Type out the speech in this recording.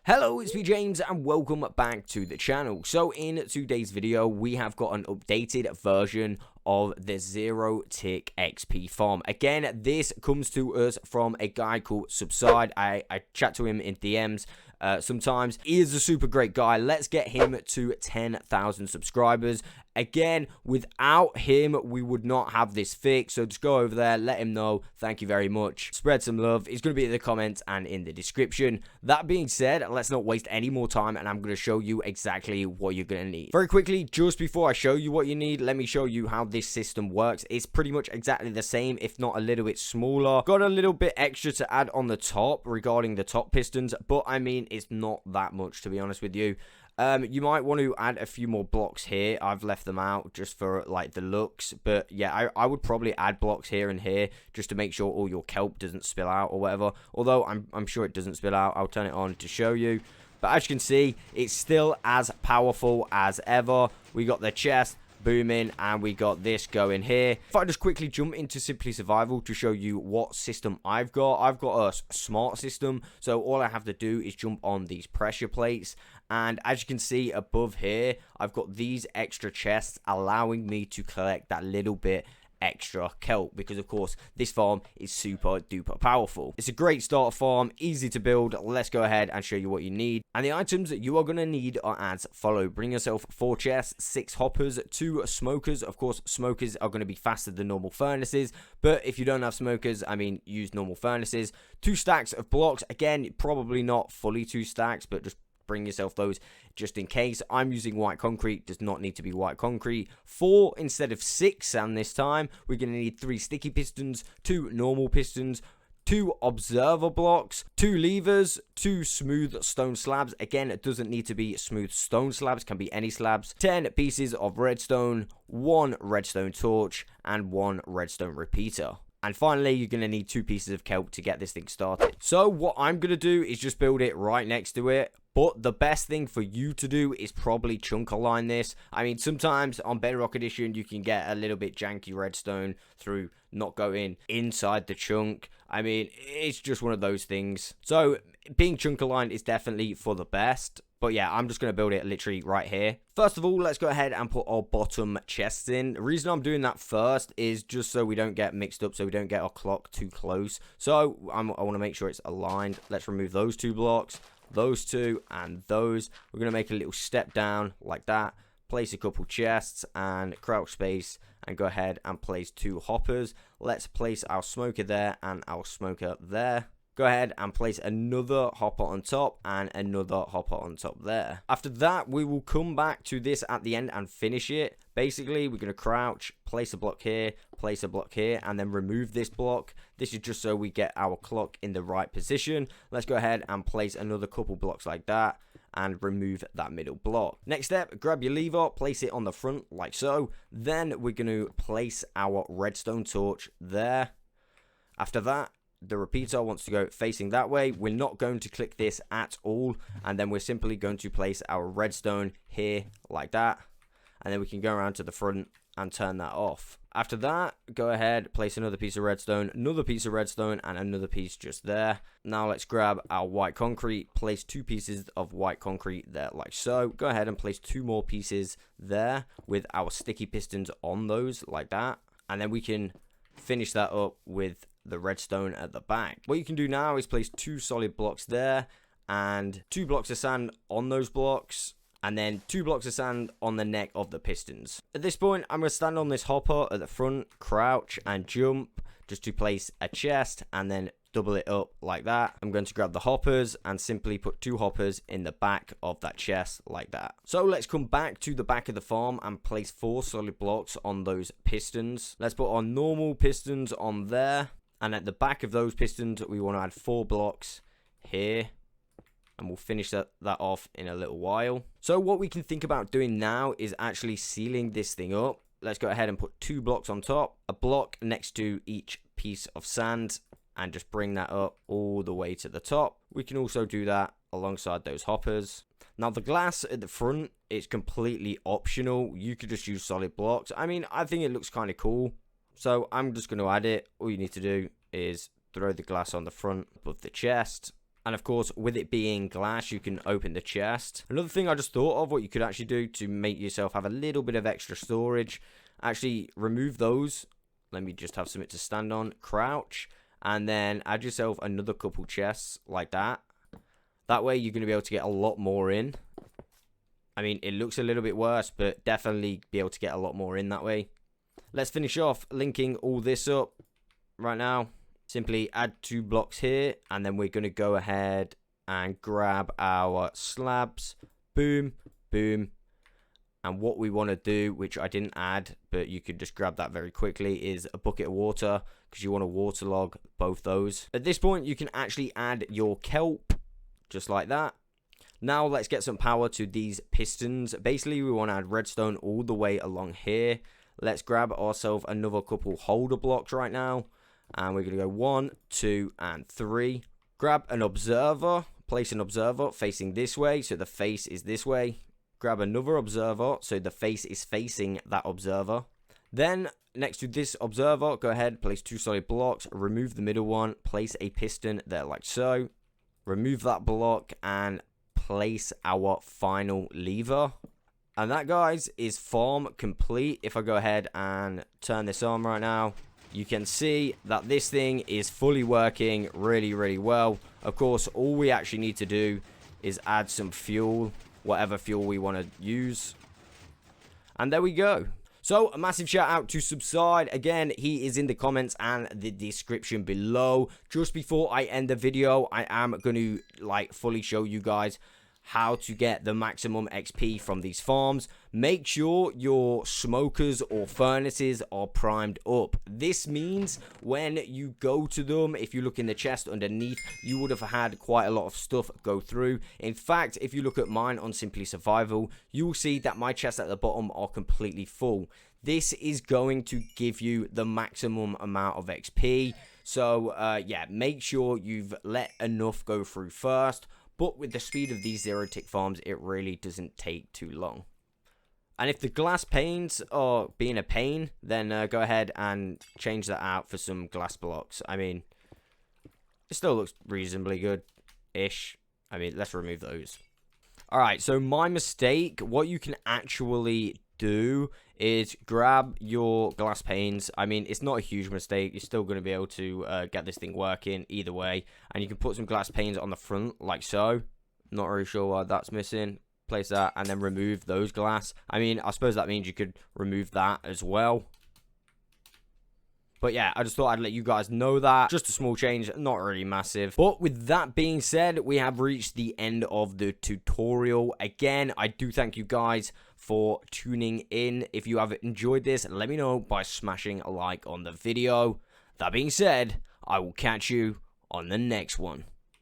Hello, it's Itsmejames and welcome back to the channel. So in today's video, we have got an updated version of the zero tick XP farm. Again, this comes to us from a guy called SubSyde. I chat to him in DMs sometimes. He is a super great guy. Let's get him to 10,000 subscribers. Again, without him, we would not have this fixed. So just go over there, let him know. Thank you very much. Spread some love. It's going to be in the comments and in the description. That being said, let's not waste any more time, and I'm going to show you exactly what you're going to need. Very quickly, just before I show you what you need, let me show you how this system works. It's pretty much exactly the same, if not a little bit smaller. Got a little bit extra to add on the top regarding the top pistons, but I mean, it's not that much, to be honest with you. You might want to add a few more blocks here. I've left them out just for like the looks, but yeah, I would probably add blocks here and here just to make sure all your kelp doesn't spill out or whatever. Although I'm sure it doesn't spill out. I'll turn it on to show you. But as you can see, it's still as powerful as ever. We got the chest booming, and we got this going here. If I just quickly jump into Simply Survival to show you what system I've got a smart system. So all I have to do is jump on these pressure plates, and as you can see above here, I've got these extra chests allowing me to collect that little bit extra kelp, because of course this farm is super duper powerful. It's a great starter farm, easy to build. Let's go ahead and show you what you need. And the items that you are going to need are as follow. Bring yourself 4 chests, 6 hoppers, 2 smokers. Of course, smokers are going to be faster than normal furnaces, but if you don't have smokers, I mean, use normal furnaces. 2 stacks of blocks. Again, probably not fully 2 stacks, but just bring yourself those just in case. I'm using white concrete, does not need to be white concrete. 4 instead of 6 sand this time. We're going to need 3 sticky pistons, 2 normal pistons, 2 observer blocks, 2 levers, 2 smooth stone slabs. Again, it doesn't need to be smooth stone slabs, can be any slabs. 10 pieces of redstone, 1 redstone torch, and 1 redstone repeater. And finally, you're going to need 2 pieces of kelp to get this thing started. So what I'm going to do is just build it right next to it. But the best thing for you to do is probably chunk align this. I mean, sometimes on Bedrock Edition, you can get a little bit janky redstone through not going inside the chunk. I mean, it's just one of those things. So being chunk aligned is definitely for the best. But yeah, I'm just going to build it literally right here. First of all, let's go ahead and put our bottom chests in. The reason I'm doing that first is just so we don't get mixed up, so we don't get our clock too close. So I want to make sure it's aligned. Let's remove those 2 blocks, those 2, and those. We're going to make a little step down like that. Place a couple chests and crouch space, and go ahead and place 2 hoppers. Let's place our smoker there and our smoker there. Go ahead and place another hopper on top and another hopper on top there. After that, we will come back to this at the end and finish it. Basically, we're going to crouch, place a block here, and then remove this block. This is just so we get our clock in the right position. Let's go ahead and place another couple blocks like that and remove that middle block. Next step, grab your lever, place it on the front like so. Then we're going to place our redstone torch there. After that, the repeater wants to go facing that way. We're not going to click this at all, and then we're simply going to place our redstone here like that, and then we can go around to the front and turn that off. After that, go ahead, place another piece of redstone, another piece of redstone, and another piece just there. Now let's grab our white concrete, place 2 pieces of white concrete there like so. Go ahead and place 2 more pieces there with our sticky pistons on those like that, and then we can finish that up with the redstone at the back. What you can do now is place 2 solid blocks there and 2 blocks of sand on those blocks, and then 2 blocks of sand on the neck of the pistons. At this point, I'm going to stand on this hopper at the front, crouch and jump just to place a chest, and then double it up like that. I'm going to grab the hoppers and simply put 2 hoppers in the back of that chest like that. So let's come back to the back of the farm and place 4 solid blocks on those pistons. Let's put our normal pistons on there, and at the back of those pistons we want to add 4 blocks here, and we'll finish that off in a little while. So what we can think about doing now is actually sealing this thing up. Let's go ahead and put 2 blocks on top, a block next to each piece of sand, and just bring that up all the way to the top. We can also do that alongside those hoppers. Now the glass at the front is completely optional. You could just use solid blocks. I mean, I think it looks kind of cool, so I'm just going to add it. All you need to do is throw the glass on the front above the chest, And of course, with it being glass, you can open the chest. Another thing I just thought of, what you could actually do to make yourself have a little bit of extra storage, actually remove those. Let me just have something to stand on. Crouch. And then add yourself another couple chests like that. That way you're going to be able to get a lot more in. I mean, it looks a little bit worse, but definitely be able to get a lot more in that way. Let's finish off linking all this up right now. Simply add 2 blocks here, and then we're going to go ahead and grab our slabs. Boom, boom. And what we want to do, which I didn't add, but you could just grab that very quickly, is a bucket of water, because you want to waterlog both those. At this point, you can actually add your kelp, just like that. Now, let's get some power to these pistons. Basically, we want to add redstone all the way along here. Let's grab ourselves another couple holder blocks right now. And we're going to go 1, 2, and 3. Grab an observer. Place an observer facing this way, so the face is this way. Grab another observer, so the face is facing that observer. Then, next to this observer, go ahead, place 2 solid blocks. Remove the middle one. Place a piston there like so. Remove that block and place our final lever. And that, guys, is farm complete. If I go ahead and turn this on right now, you can see that this thing is fully working really, really well. Of course, all we actually need to do is add some fuel, whatever fuel we want to use. And there we go. So, a massive shout out to SubSyde. Again, he is in the comments and the description below. Just before I end the video, I am going to fully show you guys how to get the maximum XP from these farms. Make sure your smokers or furnaces are primed up. This means when you go to them, if you look in the chest underneath, you would have had quite a lot of stuff go through. In fact, if you look at mine on Simply Survival, you will see that my chests at the bottom are completely full. This is going to give you the maximum amount of XP. So, yeah, make sure you've let enough go through first. But with the speed of these zero-tick farms, it really doesn't take too long. And if the glass panes are being a pain, then go ahead and change that out for some glass blocks. I mean, it still looks reasonably good-ish. I mean, let's remove those. Alright, so my mistake, what you can actually do is grab your glass panes. I mean, it's not a huge mistake. You're still going to be able to get this thing working either way. And you can put some glass panes on the front like so. Not really sure why that's missing. Place that and then remove those glass. I mean, I suppose that means you could remove that as well. But yeah, I just thought I'd let you guys know that. Just a small change, not really massive. But with that being said, we have reached the end of the tutorial. Again, I do thank you guys for tuning in. If you have enjoyed this, let me know by smashing a like on the video. That being said, I will catch you on the next one.